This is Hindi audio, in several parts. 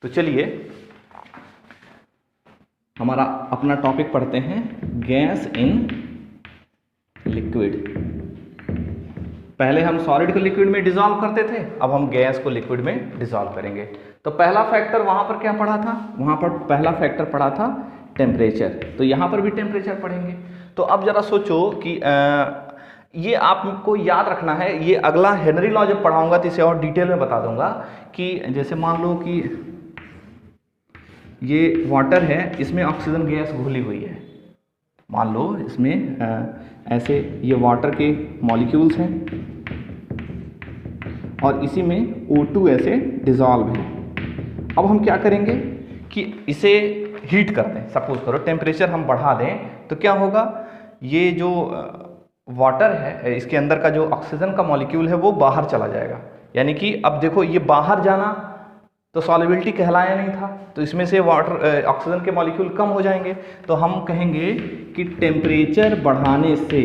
तो चलिए हमारा अपना टॉपिक पढ़ते हैं, गैस इन लिक्विड। पहले हम सॉलिड को लिक्विड में डिसॉल्व करते थे, अब हम गैस को लिक्विड में डिसॉल्व करेंगे। तो पहला फैक्टर वहां पर क्या पढ़ा था? वहां पर पहला फैक्टर पढ़ा था टेम्परेचर, तो यहां पर भी टेम्परेचर पढ़ेंगे। तो अब जरा सोचो कि ये आपको याद रखना है, ये अगला हेनरी लॉ जब पढ़ाऊंगा तो इसे और डिटेल में बता दूंगा कि जैसे मान लो कि ये वाटर है, इसमें ऑक्सीजन गैस घुली हुई है, मान लो इसमें ऐसे ये वाटर के मॉलिक्यूल्स हैं और इसी में O2 ऐसे डिसॉल्व है। अब हम क्या करेंगे कि इसे हीट कर दें, सपोज करो टेम्परेचर हम बढ़ा दें, तो क्या होगा, ये जो वाटर है इसके अंदर का जो ऑक्सीजन का मॉलिक्यूल है वो बाहर चला जाएगा। यानी कि अब देखो ये बाहर जाना तो सॉल्युबिलिटी कहलाया नहीं था, तो इसमें से वाटर ऑक्सीजन के मॉलिक्यूल कम हो जाएंगे। तो हम कहेंगे कि टेम्परेचर बढ़ाने से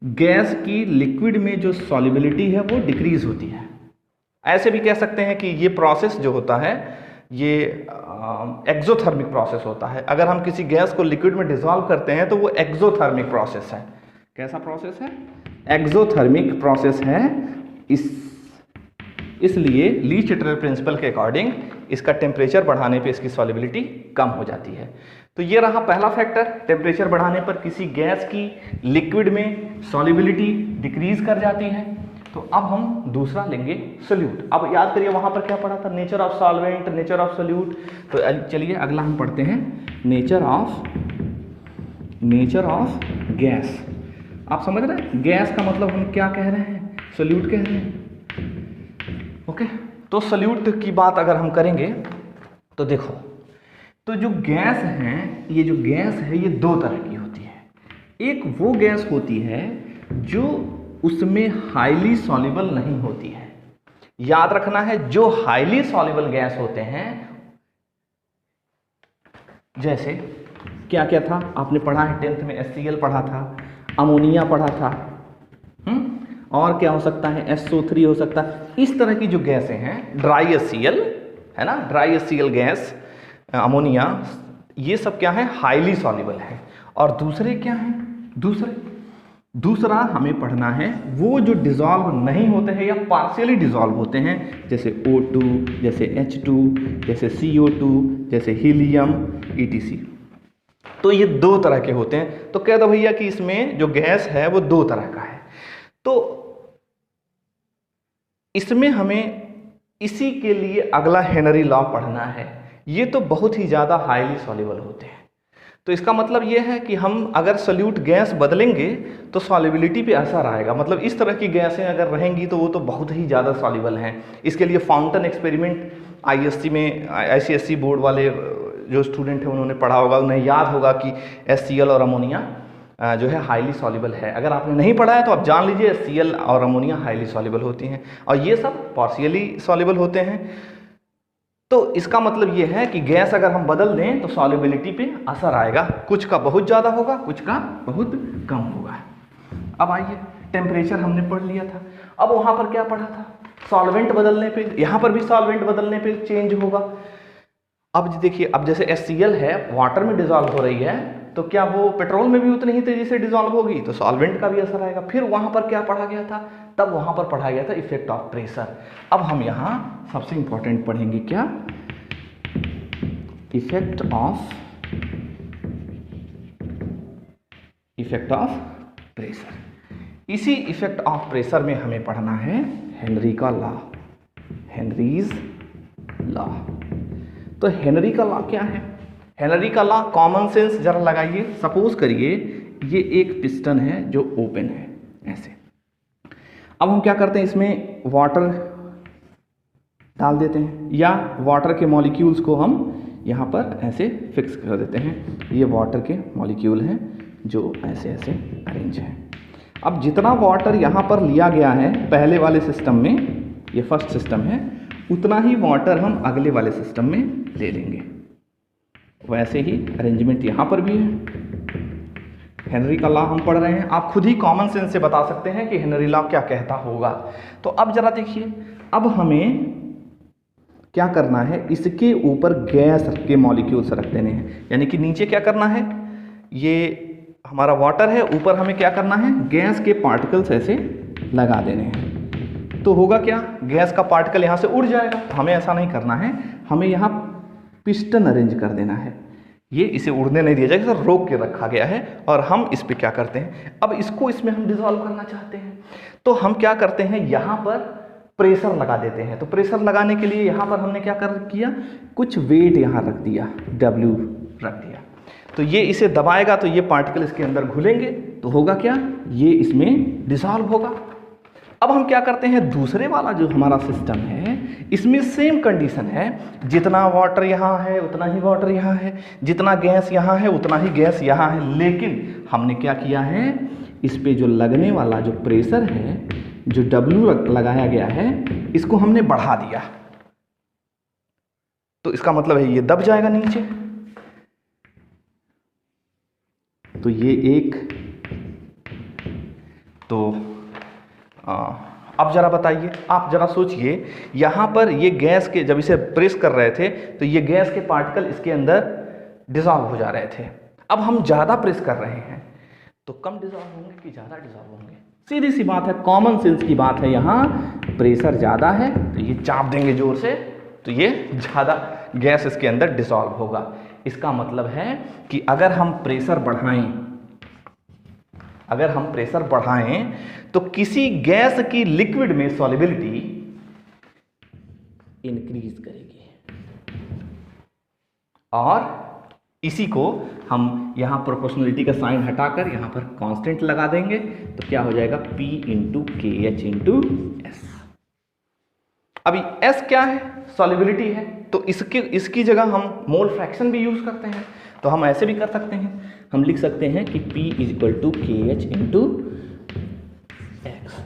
गैस की लिक्विड में जो सॉल्युबिलिटी है वो डिक्रीज होती है। ऐसे भी कह सकते हैं कि ये प्रोसेस जो होता है ये एक्सोथर्मिक प्रोसेस होता है। अगर हम किसी गैस को लिक्विड में डिसॉल्व करते हैं तो वो एक्सोथर्मिक प्रोसेस है। कैसा प्रोसेस है? एक्सोथर्मिक प्रोसेस है। इसलिए ली चिटरल प्रिंसिपल के अकॉर्डिंग इसका टेम्परेचर बढ़ाने पे इसकी सॉल्युबिलिटी कम हो जाती है। तो ये रहा पहला फैक्टर, टेम्परेचर बढ़ाने पर किसी गैस की लिक्विड में सॉल्युबिलिटी डिक्रीज कर जाती है। तो अब हम दूसरा लेंगे सोल्यूट। अब याद करिए वहां पर क्या पढ़ा था, nature of solvent, nature of solute. तो चलिए अगला हम पढ़ते हैं नेचर ऑफ गैस। आप समझ रहे हैं गैस का मतलब हम क्या कह रहे हैं, सोल्यूट कह रहे हैं। ओके, तो सोल्यूट की बात अगर हम करेंगे तो देखो, तो जो गैस है, ये जो गैस है ये दो तरह की होती है। एक वो गैस होती है जो उसमें हाईली सॉल्युबल नहीं होती है। याद रखना है, जो हाईली सॉल्युबल गैस होते हैं, जैसे क्या क्या था आपने पढ़ा है 10th में, HCl पढ़ा था, अमोनिया पढ़ा था, और क्या हो सकता है, SO3 हो सकता है। इस तरह की जो गैसें हैं, ड्राई HCl है ना, ड्राई HCl गैस, अमोनिया, ये सब क्या है, हाईली सॉल्युबल है। और दूसरे क्या हैं, दूसरा हमें पढ़ना है वो जो डिसॉल्व नहीं होते हैं या पार्शियली डिसॉल्व होते हैं, जैसे O2, जैसे H2, जैसे CO2, जैसे हीलियम, ETC। तो ये दो तरह के होते हैं। तो कह दो भैया कि इसमें जो गैस है वो दो तरह का है। तो इसमें हमें इसी के लिए अगला हेनरी लॉ पढ़ना है। ये तो बहुत ही ज़्यादा हाईली सॉल्युबल होते हैं। तो इसका मतलब ये है कि हम अगर सोल्यूट गैस बदलेंगे तो सॉल्युबिलिटी पे असर आएगा। मतलब इस तरह की गैसें अगर रहेंगी तो वो तो बहुत ही ज़्यादा सॉल्युबल हैं। इसके लिए फाउंटेन एक्सपेरिमेंट ISC में, ICSE बोर्ड वाले जो स्टूडेंट हैं उन्होंने पढ़ा होगा, उन्हें याद होगा कि HCl और अमोनिया जो है हाईली सॉल्युबल है। अगर आपने नहीं पढ़ा है तो आप जान लीजिए HCl और अमोनिया हाईली सॉल्युबल होती हैं और ये सब पार्शियली सॉल्युबल होते हैं। तो इसका मतलब ये है कि गैस अगर हम बदल दें तो सॉल्युबिलिटी पे असर आएगा, कुछ का बहुत ज़्यादा होगा, कुछ का बहुत कम होगा। अब आइए, टेम्परेचर हमने पढ़ लिया था। अब वहाँ पर क्या पढ़ा था, सॉल्वेंट बदलने पे, यहाँ पर भी सॉल्वेंट बदलने पे चेंज होगा। अब देखिए, अब जैसे HCl है, वाटर में डिसॉल्व हो रही है, तो क्या वो पेट्रोल में भी उतनी ही तेजी से डिसॉल्व होगी? तो सॉल्वेंट का भी असर आएगा। फिर वहाँ पर क्या पढ़ा गया था, तब वहाँ पर पढ़ा गया था इफेक्ट ऑफ प्रेशर। अब हम यहाँ सबसे इंपॉर्टेंट पढ़ेंगे क्या, इफेक्ट ऑफ प्रेशर। इसी इफेक्ट ऑफ प्रेशर में हमें पढ़ना है हेनरी का लॉ, हेनरीज लॉ। तो हेनरी का लॉ क्या है? हेनरी का लॉ, कॉमन सेंस जरा लगाइए। सपोज करिए ये एक पिस्टन है जो ओपन है ऐसे। अब हम क्या करते हैं, इसमें वाटर डाल देते हैं या वाटर के मॉलिक्यूल्स को हम यहाँ पर ऐसे फिक्स कर देते हैं। ये वाटर के मॉलिक्यूल हैं जो ऐसे ऐसे अरेंज हैं। अब जितना वाटर यहाँ पर लिया गया है पहले वाले सिस्टम में, ये फर्स्ट सिस्टम है, उतना ही वाटर हम अगले वाले सिस्टम में ले लेंगे। वैसे ही अरेंजमेंट यहाँ पर भी है। हेनरी का लॉ हम पढ़ रहे हैं, आप खुद ही कॉमन सेंस से बता सकते हैं कि हेनरी लॉ क्या कहता होगा। तो अब जरा देखिए, अब हमें क्या करना है, इसके ऊपर गैस के मॉलिक्यूल्स रख देने हैं। यानी कि नीचे क्या करना है, ये हमारा वाटर है, ऊपर हमें क्या करना है, गैस के पार्टिकल्स ऐसे लगा देने हैं। तो होगा क्या, गैस का पार्टिकल यहाँ से उड़ जाएगा। हमें ऐसा नहीं करना है, हमें यहाँ पिस्टन अरेंज कर देना है। ये इसे उड़ने नहीं दिया जाएगा, रोक के रखा गया है। और हम इस पे क्या करते हैं, अब इसको इसमें हम डिसॉल्व करना चाहते हैं, तो हम क्या करते हैं, यहाँ पर प्रेशर लगा देते हैं। तो प्रेशर लगाने के लिए यहाँ पर हमने क्या किया, कुछ वेट यहाँ रख दिया, W रख दिया। तो ये इसे दबाएगा तो ये पार्टिकल इसके अंदर घुलेंगे, तो होगा क्या, ये इसमें डिसॉल्व होगा। अब हम क्या करते हैं, दूसरे वाला जो हमारा सिस्टम है, इसमें सेम कंडीशन है, जितना वाटर यहाँ है उतना ही वाटर यहाँ है, जितना गैस यहाँ है उतना ही गैस यहाँ है। लेकिन हमने क्या किया है, इस पे जो लगने वाला जो प्रेशर है, जो W लगाया गया है, इसको हमने बढ़ा दिया। तो इसका मतलब है ये दब जाएगा नीचे। तो ये एक, तो अब जरा बताइए, आप जरा सोचिए, यहाँ पर ये गैस के जब इसे प्रेस कर रहे थे तो ये गैस के पार्टिकल इसके अंदर डिसॉल्व हो जा रहे थे। अब हम ज़्यादा प्रेस कर रहे हैं तो कम डिसॉल्व होंगे कि ज़्यादा डिसॉल्व होंगे? सीधी सी बात है, कॉमन सेंस की बात है। यहाँ प्रेशर ज़्यादा है तो ये चाप देंगे जोर से, तो ये ज़्यादा गैस इसके अंदर डिसॉल्व होगा। इसका मतलब है कि अगर हम प्रेशर बढ़ाएं, तो किसी गैस की लिक्विड में सॉल्युबिलिटी इंक्रीज करेगी। और इसी को हम यहाँ प्रोपोर्शनलिटी का साइन हटाकर यहाँ पर कांस्टेंट लगा देंगे, तो क्या हो जाएगा, P into KH into S। अभी S क्या है, सॉल्युबिलिटी है, तो इसकी जगह हम मोल फ्रैक्शन भी यूज करते हैं। तो हम ऐसे भी कर सकते हैं, हम लिख सकते हैं कि P is equal to KH into X।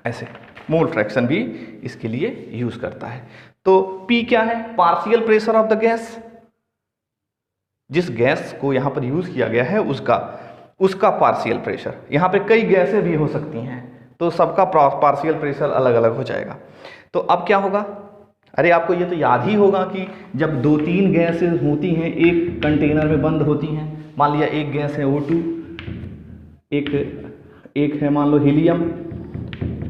ऐसे मोल फ्रैक्शन भी इसके लिए यूज करता है। तो P क्या है, partial pressure of the gas. जिस गैस को यहाँ पर यूज किया गया है उसका पार्शियल प्रेशर। यहाँ पे कई गैसें भी हो सकती हैं, तो सबका पार्शियल प्रेशर अलग अलग हो जाएगा। तो अब क्या होगा, अरे आपको ये तो याद ही होगा कि जब 2-3 गैसें होती हैं, एक कंटेनर में बंद होती हैं, मान लिया एक गैस है O2, एक है मान लो हीलियम,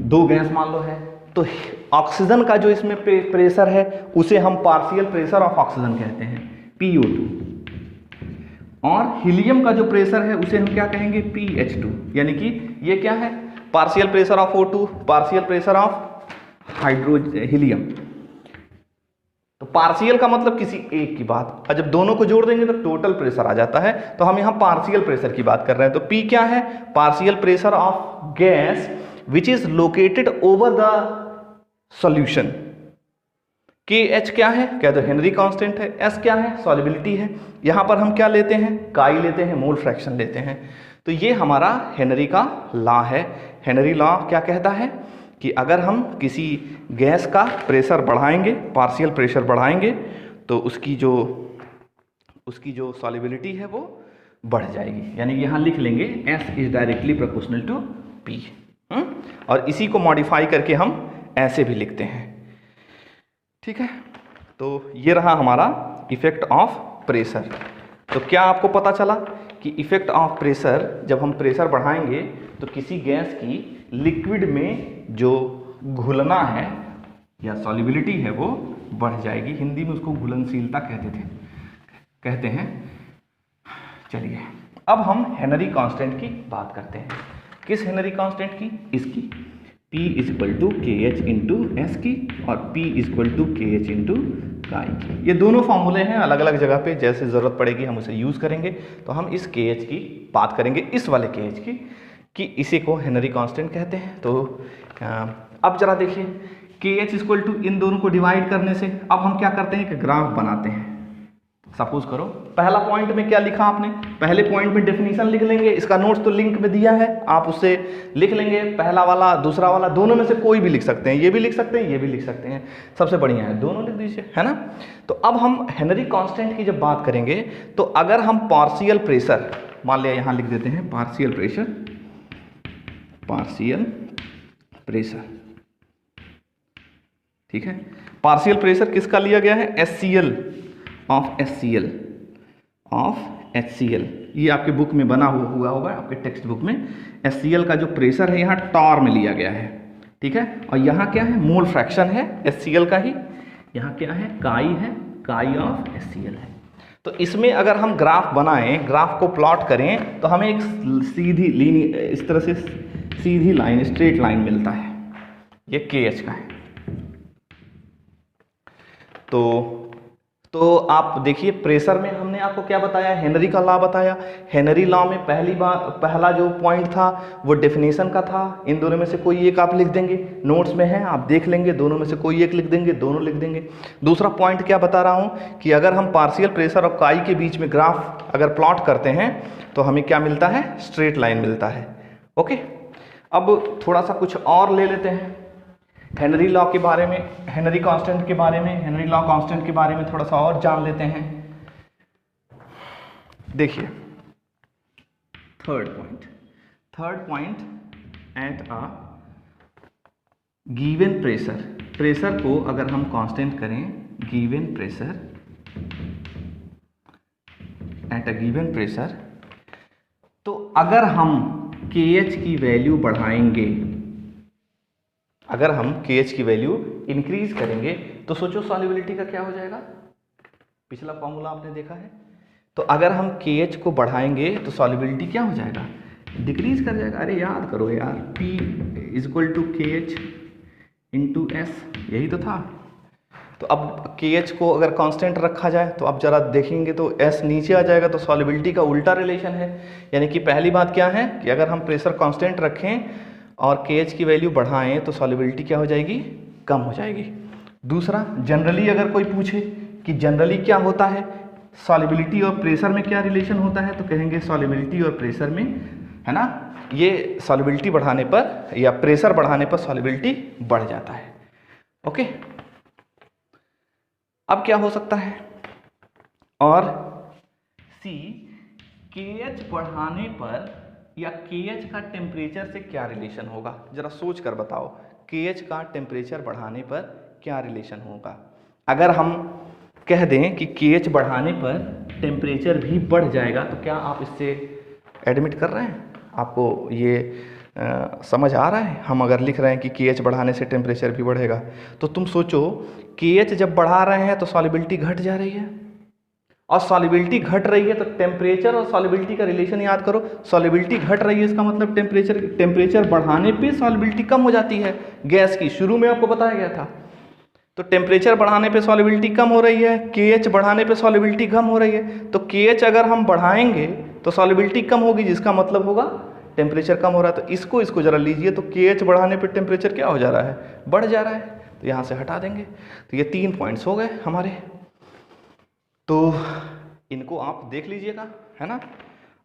2 गैस मान लो है, तो ऑक्सीजन का जो इसमें प्रेशर है उसे हम पार्शियल प्रेशर ऑफ ऑक्सीजन कहते हैं, PO2। और हीलियम का जो प्रेशर है उसे हम क्या कहेंगे, PH2। यानी कि ये क्या है, partial pressure of O2, partial pressure of helium. तो पार्शियल का मतलब किसी एक की बात, और जब दोनों को जोड़ देंगे तो टोटल प्रेशर आ जाता है। तो हम यहाँ पार्शियल प्रेशर की बात कर रहे हैं। तो P क्या है, partial pressure of gas which is located over the solution. KH क्या है, क्या तो हेनरी कांस्टेंट है। S क्या है, सॉल्युबिलिटी है। यहाँ पर हम क्या लेते हैं, काई लेते हैं, मोल फ्रैक्शन लेते हैं। तो ये हमारा हेनरी का लॉ है। हेनरी लॉ क्या कहता है कि अगर हम किसी गैस का प्रेशर बढ़ाएंगे, पार्शियल प्रेशर बढ़ाएंगे, तो उसकी जो सॉल्युबिलिटी है वो बढ़ जाएगी। यानी यहाँ लिख लेंगे S is directly proportional to P। और इसी को मॉडिफाई करके हम ऐसे भी लिखते हैं, ठीक है। तो ये रहा हमारा इफेक्ट ऑफ प्रेशर। तो क्या आपको पता चला कि इफेक्ट ऑफ प्रेशर, जब हम प्रेशर बढ़ाएंगे तो किसी गैस की लिक्विड में जो घुलना है या सॉल्युबिलिटी है वो बढ़ जाएगी। हिंदी में उसको घुलनशीलता कहते हैं। चलिए अब हम हेनरी कांस्टेंट की बात करते हैं। किस हेनरी कांस्टेंट की, इसकी P is equal to KH into S की, और P is equal to KH into chi की। ये दोनों फॉर्मूले हैं, अलग अलग जगह पे जैसे ज़रूरत पड़ेगी हम उसे यूज़ करेंगे। तो हम इस KH की बात करेंगे, इस वाले KH की, कि इसी को हेनरी कांस्टेंट कहते हैं। तो अब जरा देखिए, KH इक्वल टू इन दोनों को डिवाइड करने से अब हम क्या करते हैं कि ग्राफ बनाते हैं। सपोज करो पहला पॉइंट में क्या लिखा आपने, पहले पॉइंट में डेफिनेशन लिख लेंगे, इसका नोट्स तो लिंक में दिया है, आप उससे लिख लेंगे। पहला वाला दूसरा वाला दोनों में से कोई भी लिख सकते हैं, ये भी लिख सकते हैं, ये भी लिख सकते हैं, सबसे बढ़िया है दोनों लिख दीजिए, है ना। तो अब हम हेनरी कांस्टेंट की जब बात करेंगे तो अगर हम पार्शियल प्रेशर, मान लिया यहाँ लिख देते हैं पार्शियल प्रेशर, ठीक है। पार्शियल प्रेशर किसका लिया गया है? HCl ऑफ HCl, ये आपके बुक में बना हुआ होगा, आपके टेक्स्ट बुक में। HCl का जो प्रेशर है यहाँ टॉर में लिया गया है, ठीक है। और यहाँ क्या है? मोल फ्रैक्शन है HCl का ही। यहाँ क्या है? काई ऑफ HCl है। तो इसमें अगर हम ग्राफ बनाएं, ग्राफ को प्लॉट करें, तो हमें एक सीधी इस तरह से सीधी लाइन, स्ट्रेट लाइन मिलता है। ये KH का है। तो आप देखिए, प्रेशर में हमने आपको क्या बताया? हेनरी का लॉ बताया। हेनरी लॉ में पहला जो पॉइंट था वो डेफिनेशन का था। इन दोनों में से कोई एक आप लिख देंगे, नोट्स में है, आप देख लेंगे। दोनों में से कोई एक लिख देंगे, दोनों लिख देंगे। दूसरा पॉइंट क्या बता रहा हूँ कि अगर हम पार्शियल प्रेशर और काई के बीच में ग्राफ अगर प्लॉट करते हैं तो हमें क्या मिलता है? स्ट्रेट लाइन मिलता है। ओके, अब थोड़ा सा कुछ और ले लेते हैं हेनरी लॉ के बारे में, हेनरी कांस्टेंट के बारे में, हेनरी लॉ कांस्टेंट के बारे में थोड़ा सा और जान लेते हैं। देखिए, third point at a given pressure को अगर हम कांस्टेंट करें, given pressure at a given pressure, तो अगर हम KH की वैल्यू बढ़ाएंगे, अगर हम KH की वैल्यू इंक्रीज करेंगे, तो सोचो सॉल्युबिलिटी का क्या हो जाएगा? पिछला फॉर्मूला आपने देखा है। तो अगर हम KH को बढ़ाएंगे तो सॉल्युबिलिटी क्या हो जाएगा? डिक्रीज कर जाएगा। अरे याद करो यार, P = KH × S, यही तो था। तो अब KH को अगर कांस्टेंट रखा जाए तो आप जरा देखेंगे तो S नीचे आ जाएगा, तो सॉल्युबिलिटी का उल्टा रिलेशन है। यानी कि पहली बात क्या है कि अगर हम प्रेशर कांस्टेंट रखें और KH की वैल्यू बढ़ाएं तो सॉल्युबिलिटी क्या हो जाएगी? कम हो जाएगी। दूसरा, जनरली अगर कोई पूछे कि जनरली क्या होता है, सॉल्युबिलिटी और प्रेशर में क्या रिलेशन होता है, तो कहेंगे सॉल्युबिलिटी और प्रेशर में, है ना, ये सॉल्युबिलिटी बढ़ाने पर या प्रेशर बढ़ाने पर सॉल्युबिलिटी बढ़ जाता है। ओके, अब क्या हो सकता है? और C, KH बढ़ाने पर या KH का टेम्परेचर से क्या रिलेशन होगा? जरा सोच कर बताओ, KH का टेम्परेचर बढ़ाने पर क्या रिलेशन होगा? अगर हम कह दें कि KH बढ़ाने पर टेम्परेचर भी बढ़ जाएगा, तो क्या आप इससे एडमिट कर रहे हैं? आपको ये समझ आ रहा है? हम अगर लिख रहे हैं कि KH बढ़ाने से टेम्परेचर भी बढ़ेगा, तो तुम सोचो KH जब बढ़ा रहे हैं तो सॉल्युबिलिटी घट जा रही है, और सॉल्युबिलिटी घट रही है तो टेम्परेचर और सॉल्युबिलिटी का रिलेशन याद करो। सॉल्युबिलिटी घट रही है, इसका मतलब टेम्परेचर बढ़ाने पे सॉल्युबिलिटी कम हो जाती है गैस की। शुरू में आपको बताया गया था। तो टेम्परेचर बढ़ाने पे सॉल्युबिलिटी कम हो रही है, KH बढ़ाने पे सॉल्युबिलिटी कम हो रही है। तो KH अगर हम बढ़ाएंगे तो सॉल्युबिलिटी कम होगी, जिसका मतलब होगा टेम्परेचर कम हो रहा है। तो इसको जरा लीजिए, तो KH बढ़ाने पे टेम्परेचर क्या हो जा रहा है? बढ़ जा रहा है। तो यहाँ से हटा देंगे। तो ये 3 पॉइंट्स हो गए हमारे, तो इनको आप देख लीजिएगा, है ना।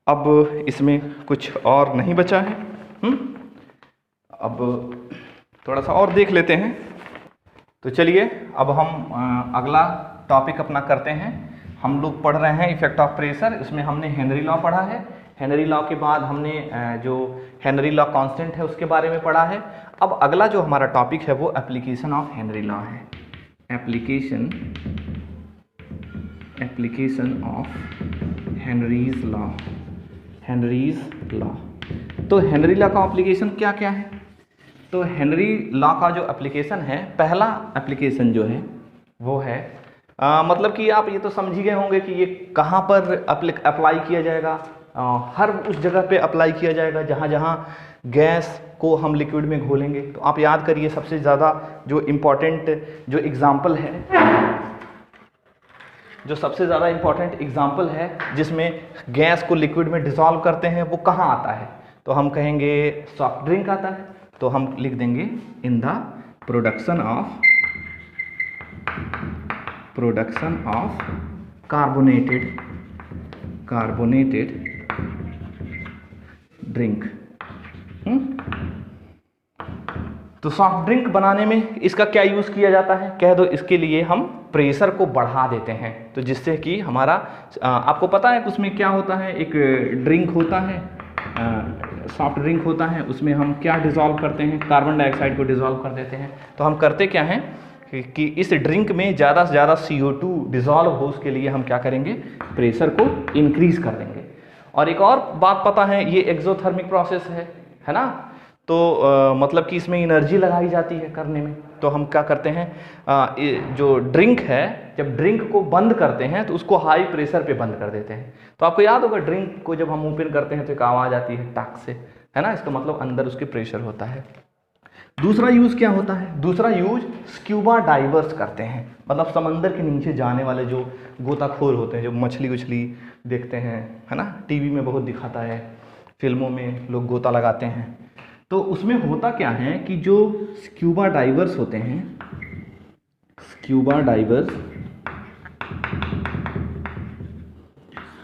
अब इसमें कुछ और नहीं बचा है। अब थोड़ा सा और देख लेते हैं। तो चलिए अब हम अगला टॉपिक अपना करते हैं। हम लोग पढ़ रहे हैं इफेक्ट ऑफ प्रेशर। इसमें हमने हेनरी लॉ पढ़ा है। हेनरी लॉ के बाद हमने जो हेनरी लॉ कांस्टेंट है उसके बारे में पढ़ा है। अब अगला जो हमारा टॉपिक है वो एप्लीकेशन ऑफ हेनरी लॉ है। Application of Henry's law. तो हेनरी लॉ का एप्लीकेशन क्या क्या है? तो हेनरी लॉ का जो एप्लीकेशन है, पहला एप्लीकेशन जो है वो है मतलब कि आप ये तो समझ ही गए होंगे कि ये कहाँ पर अप्लाई किया जाएगा। हर उस जगह पे अप्लाई किया जाएगा जहाँ जहाँ गैस को हम लिक्विड में घोलेंगे। तो आप याद करिए, सबसे ज़्यादा जो इम्पोर्टेंट जो एग्जाम्पल है, जो सबसे ज़्यादा इम्पॉर्टेंट एग्जाम्पल है जिसमें गैस को लिक्विड में डिसॉल्व करते हैं, वो कहाँ आता है? तो हम कहेंगे सॉफ्ट ड्रिंक आता है। तो हम लिख देंगे in the production of carbonated drink. तो सॉफ्ट ड्रिंक बनाने में इसका क्या यूज़ किया जाता है? कह दो, इसके लिए हम प्रेशर को बढ़ा देते हैं, तो जिससे कि हमारा आपको पता है उसमें क्या होता है, एक ड्रिंक होता है, सॉफ्ट ड्रिंक होता है, उसमें हम क्या डिज़ोल्व करते हैं? कार्बन डाइऑक्साइड को डिज़ोल्व कर देते हैं। तो हम करते क्या हैं कि इस ड्रिंक में ज़्यादा से ज़्यादा CO2 डिजॉल्व हो, उसके लिए हम क्या करेंगे, प्रेशर को इंक्रीज कर देंगे। और एक और बात पता है, ये एक्सोथर्मिक प्रोसेस है ना, तो मतलब कि इसमें एनर्जी लगाई जाती है करने में। तो हम क्या करते हैं, जो ड्रिंक है, जब ड्रिंक को बंद करते हैं तो उसको हाई प्रेशर पे बंद कर देते हैं। तो आपको याद होगा ड्रिंक को जब हम ओपन करते हैं तो एक आवाज़ आती है टक से, है ना, इसका मतलब अंदर उसके प्रेशर होता है। दूसरा यूज क्या होता है, दूसरा यूज स्क्यूबा डाइवर्स करते हैं, मतलब समंदर के नीचे जाने वाले जो गोताखोर होते हैं, जो मछली उछली देखते हैं, है ना, टीवी में बहुत दिखाता है, फिल्मों में लोग गोता लगाते हैं। तो उसमें होता क्या है कि जो स्क्यूबा डाइवर्स होते हैं, स्क्यूबा डाइवर्स,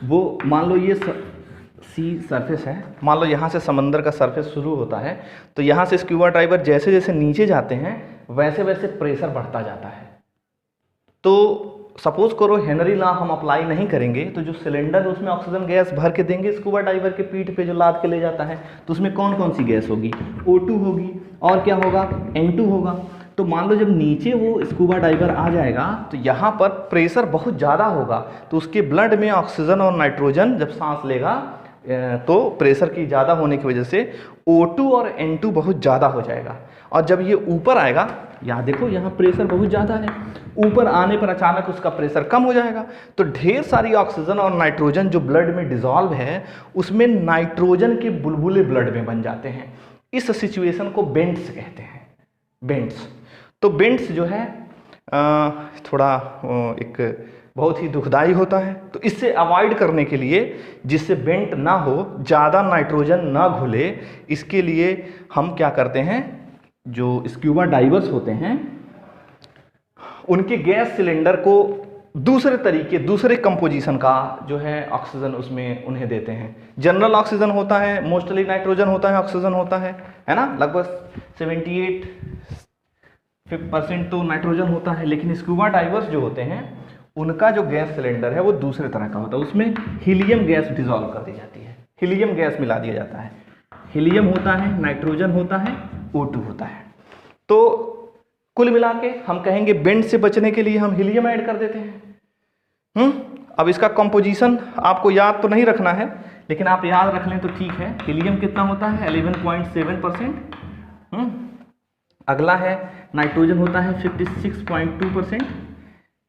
वो मान लो ये सी सरफेस है, मान लो यहाँ से समंदर का सरफेस शुरू होता है, तो यहाँ से स्क्यूबा डाइवर जैसे जैसे नीचे जाते हैं वैसे वैसे प्रेशर बढ़ता जाता है। तो सपोज करो हेनरी लॉ हम अप्लाई नहीं करेंगे, तो जो सिलेंडर है उसमें ऑक्सीजन गैस भर के देंगे स्क्यूबा डाइवर के पीठ पे जो लाद के ले जाता है, तो उसमें कौन कौन सी गैस होगी, O2 होगी, और क्या होगा, N2 होगा। तो मान लो जब नीचे वो स्क्यूबा डाइवर आ जाएगा तो यहाँ पर प्रेशर बहुत ज़्यादा होगा, तो उसके ब्लड में ऑक्सीजन और नाइट्रोजन जब सांस लेगा तो प्रेशर की ज़्यादा होने की वजह से O2 और N2 बहुत ज़्यादा हो जाएगा। और जब ये ऊपर आएगा, यहाँ देखो यहाँ प्रेशर बहुत ज़्यादा है, ऊपर आने पर अचानक उसका प्रेशर कम हो जाएगा, तो ढेर सारी ऑक्सीजन और नाइट्रोजन जो ब्लड में डिजॉल्व है उसमें नाइट्रोजन के बुलबुले ब्लड में बन जाते हैं। इस सिचुएशन को बेंट्स कहते हैं, बेंट्स। तो बेंट्स जो है थोड़ा एक बहुत ही दुखदाई होता है, तो इससे अवॉइड करने के लिए, जिससे बेंट ना हो, ज़्यादा नाइट्रोजन ना घुले, इसके लिए हम क्या करते हैं, जो स्क्यूबा डाइवर्स होते हैं उनके गैस सिलेंडर को दूसरे तरीके, दूसरे कंपोजिशन का जो है ऑक्सीजन उसमें उन्हें देते हैं। जनरल ऑक्सीजन होता है, मोस्टली नाइट्रोजन होता है, ऑक्सीजन होता है ना, लगभग 78% तो नाइट्रोजन होता है। लेकिन स्क्यूबा डाइवर्स जो होते हैं उनका जो गैस सिलेंडर है वो दूसरे तरह का होता है, उसमें हीलियम गैस डिजॉल्व कर दी जाती है, हीलियम गैस मिला दिया जाता है। हीलियम होता है, नाइट्रोजन होता है, O2 होता है। तो कुल मिला के हम कहेंगे बेंट से बचने के लिए हम हीलियम ऐड कर देते हैं। अब इसका कंपोजिशन आपको याद तो नहीं रखना है, लेकिन आप याद रख लें तो ठीक है। हीलियम कितना होता है, 11.7%। अगला है नाइट्रोजन होता है 56.2%,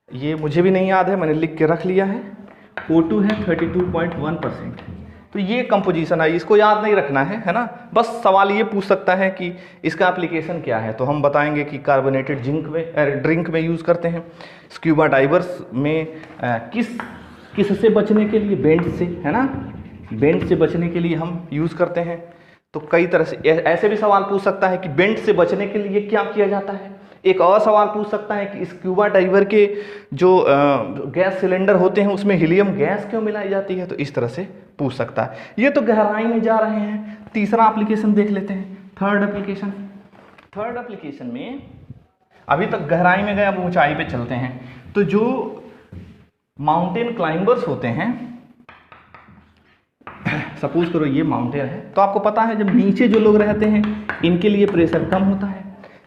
ये मुझे भी नहीं याद है, मैंने लिख के रख लिया है। O2 है 32.1%। तो ये कंपोजिशन है, इसको याद नहीं रखना है ना। बस सवाल ये पूछ सकता है कि इसका एप्लीकेशन क्या है, तो हम बताएंगे कि कार्बोनेटेड ड्रिंक में यूज़ करते हैं। स्क्यूबा डाइवर्स में किससे बचने के लिए, बेंट से, है ना, बेंट से बचने के लिए हम यूज़ करते हैं। तो कई तरह से ऐसे भी सवाल पूछ सकता है कि बेंट से बचने के लिए क्या किया जाता है। एक और सवाल पूछ सकता है कि स्क्यूबा डाइवर के जो गैस सिलेंडर होते हैं उसमें हीलियम गैस क्यों मिलाई जाती है, तो इस तरह से पूछ सकता है। ये तो गहराई में जा रहे हैं। तीसरा एप्लीकेशन देख लेते हैं, थर्ड एप्लीकेशन। थर्ड एप्लीकेशन में अभी तक गहराई में गए, अब ऊंचाई पे चलते हैं। तो जो माउंटेन क्लाइंबर्स होते हैं, सपोज करो ये माउंटेन है, तो आपको पता है जब नीचे जो लोग रहते हैं इनके लिए प्रेशर कम होता है।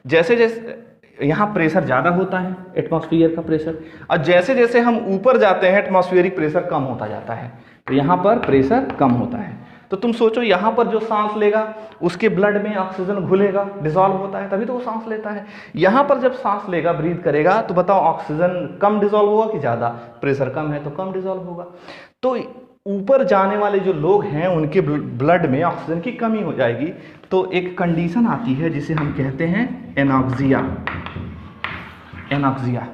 जैसे जैसे यहाँ प्रेशर ज़्यादा होता है, एटमॉस्फेयर का प्रेशर, और जैसे जैसे हम ऊपर जाते हैं एटमॉस्फेरिक प्रेशर कम होता जाता है, तो यहाँ पर प्रेशर कम होता है। तो तुम सोचो यहाँ पर जो सांस लेगा उसके ब्लड में ऑक्सीजन घुलेगा, डिजॉल्व होता है, तभी तो वो सांस लेता है। यहाँ पर जब सांस लेगा, ब्रीथ करेगा, तो बताओ ऑक्सीजन कम डिजॉल्व होगा कि ज़्यादा, प्रेशर कम है तो कम डिजॉल्व होगा। तो ऊपर जाने वाले जो लोग हैं उनके ब्लड में ऑक्सीजन की कमी हो जाएगी, तो एक कंडीशन आती है जिसे हम कहते हैं एनॉक्सिया। एनॉक्सिया,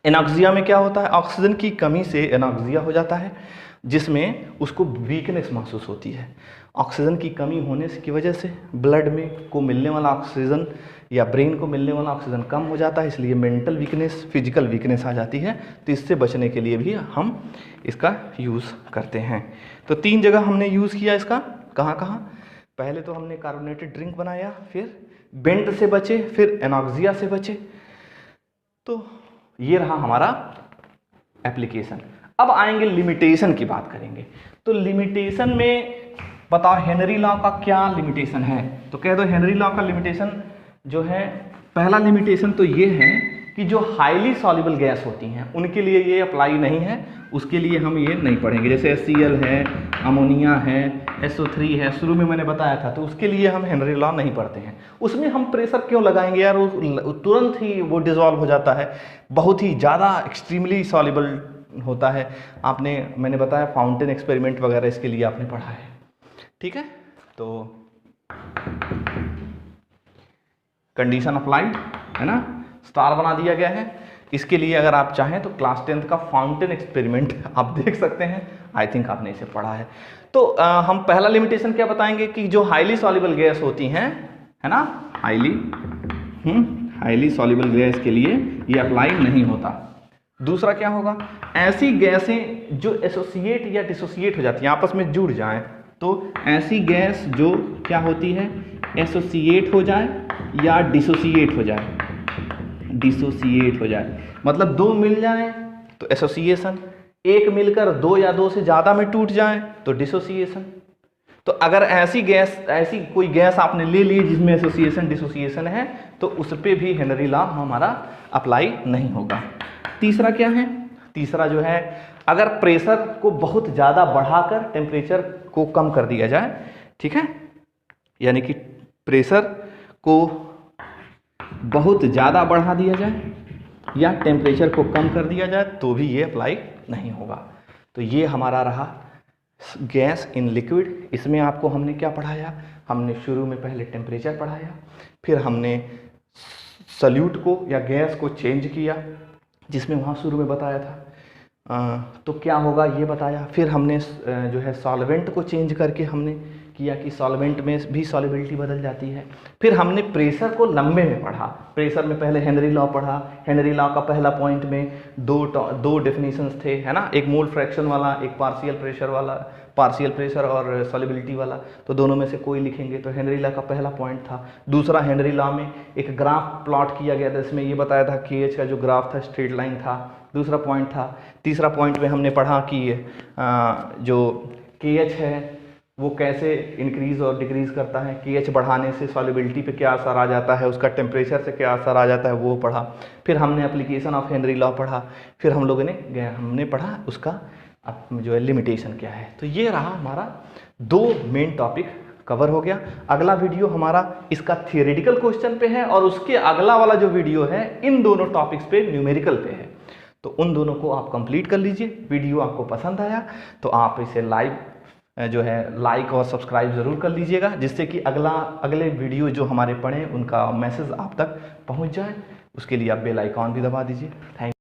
एनॉक्सिया में क्या होता है, ऑक्सीजन की कमी से एनॉक्सिया हो जाता है, जिसमें उसको वीकनेस महसूस होती है। ऑक्सीजन की कमी होने की वजह से ब्लड में को मिलने वाला ऑक्सीजन या ब्रेन को मिलने वाला ऑक्सीजन कम हो जाता है, इसलिए मेंटल वीकनेस, फिजिकल वीकनेस आ जाती है। तो इससे बचने के लिए भी हम इसका यूज़ करते हैं। तो 3 जगह हमने यूज़ किया इसका, कहाँ कहाँ, पहले तो हमने कार्बोनेटेड ड्रिंक बनाया, फिर बेंट से बचे, फिर एनॉक्सिया से बचे। तो ये रहा हमारा एप्लीकेशन। अब आएंगे लिमिटेशन की बात करेंगे। तो लिमिटेशन में बताओ हेनरी लॉ का क्या लिमिटेशन है, तो कह दो हेनरी लॉ का लिमिटेशन जो है, पहला लिमिटेशन तो ये है कि जो हाईली सॉल्युबल गैस होती हैं उनके लिए ये अप्लाई नहीं है, उसके लिए हम ये नहीं पढ़ेंगे। जैसे HCl है, अमोनिया है, SO3 है, शुरू में मैंने बताया था, तो उसके लिए हम हेनरी लॉ नहीं पढ़ते हैं। उसमें हम प्रेशर क्यों लगाएंगे यार, वो तुरंत ही वो डिसॉल्व हो जाता है, बहुत ही ज़्यादा एक्सट्रीमली सॉल्युबल होता है। मैंने बताया फाउंटेन एक्सपेरिमेंट वगैरह इसके लिए आपने पढ़ा है, ठीक है। तो कंडीशन अप्लाइड है ना, स्टार बना दिया गया है। इसके लिए अगर आप चाहें तो क्लास 10th का फाउंटेन एक्सपेरिमेंट आप देख सकते हैं, आई थिंक आपने इसे पढ़ा है। तो हम पहला लिमिटेशन क्या बताएंगे कि जो हाईली सॉल्युबल गैस होती हैं, है ना, हाईली सॉल्युबल गैस के लिए ये अप्लाई नहीं होता। दूसरा क्या होगा, ऐसी गैसें जो एसोसिएट या डिसोसिएट हो जाती हैं, आपस में जुड़ जाएं, तो ऐसी गैस जो क्या होती है, एसोसिएट हो जाए या डिसोसिएट हो जाए, मतलब दो मिल जाएं तो एसोसिएशन, एक मिलकर दो या दो से ज़्यादा में टूट जाएं तो डिसोसिएशन। तो अगर ऐसी कोई गैस आपने ले ली जिसमें एसोसिएशन डिसोसिएशन है, तो उस पर भी हेनरी लॉ हमारा अप्लाई नहीं होगा। तीसरा क्या है, तीसरा जो है, अगर प्रेशर को बहुत ज़्यादा बढ़ाकर टेम्परेचर को कम कर दिया जाए, ठीक है, यानी कि प्रेशर को बहुत ज़्यादा बढ़ा दिया जाए या टेम्परेचर को कम कर दिया जाए तो भी ये अप्लाई नहीं होगा। तो ये हमारा रहा गैस इन लिक्विड। इसमें आपको हमने क्या पढ़ाया, हमने शुरू में पहले टेम्परेचर पढ़ाया, फिर हमने सल्यूट को या गैस को चेंज किया जिसमें वहाँ शुरू में बताया था, तो क्या होगा ये बताया। फिर हमने जो है सॉल्वेंट को चेंज करके हमने किया कि सॉल्वेंट में भी सॉल्युबिलिटी बदल जाती है। फिर हमने प्रेशर को लंबे में पढ़ा, प्रेशर में पहले हेनरी लॉ पढ़ा। हेनरी लॉ का पहला पॉइंट में दो डेफिनेशंस थे, है ना, एक मोल फ्रैक्शन वाला, एक पार्शियल प्रेशर और सॉल्युबिलिटी वाला, तो दोनों में से कोई लिखेंगे। तो हेनरी लॉ का पहला पॉइंट था। दूसरा, हेनरी लॉ में एक ग्राफ प्लॉट किया गया था, इसमें ये बताया था KH का जो ग्राफ था स्ट्रेट लाइन था, दूसरा पॉइंट था। तीसरा पॉइंट में हमने पढ़ा कि जो KH है वो कैसे इंक्रीज और डिक्रीज करता है, KH बढ़ाने से सॉल्युबिलिटी पे क्या असर आ जाता है, उसका टेम्परेचर से क्या असर आ जाता है, वो पढ़ा। फिर हमने एप्लीकेशन ऑफ हेनरी लॉ पढ़ा। फिर हम लोगों ने हमने पढ़ा उसका जो है लिमिटेशन क्या है। तो ये रहा हमारा 2 मेन टॉपिक कवर हो गया। अगला वीडियो हमारा इसका थियोरेटिकल क्वेश्चन पे है और उसके अगला वाला जो वीडियो है इन दोनों टॉपिक्स पे न्यूमेरिकल पे है। तो उन दोनों को आप कंप्लीट कर लीजिए। वीडियो आपको पसंद आया तो आप इसे लाइक और सब्सक्राइब ज़रूर कर लीजिएगा, जिससे कि अगले वीडियो जो हमारे पढ़ें उनका मैसेज आप तक पहुंच जाए। उसके लिए आप बेल आइकॉन भी दबा दीजिए। थैंक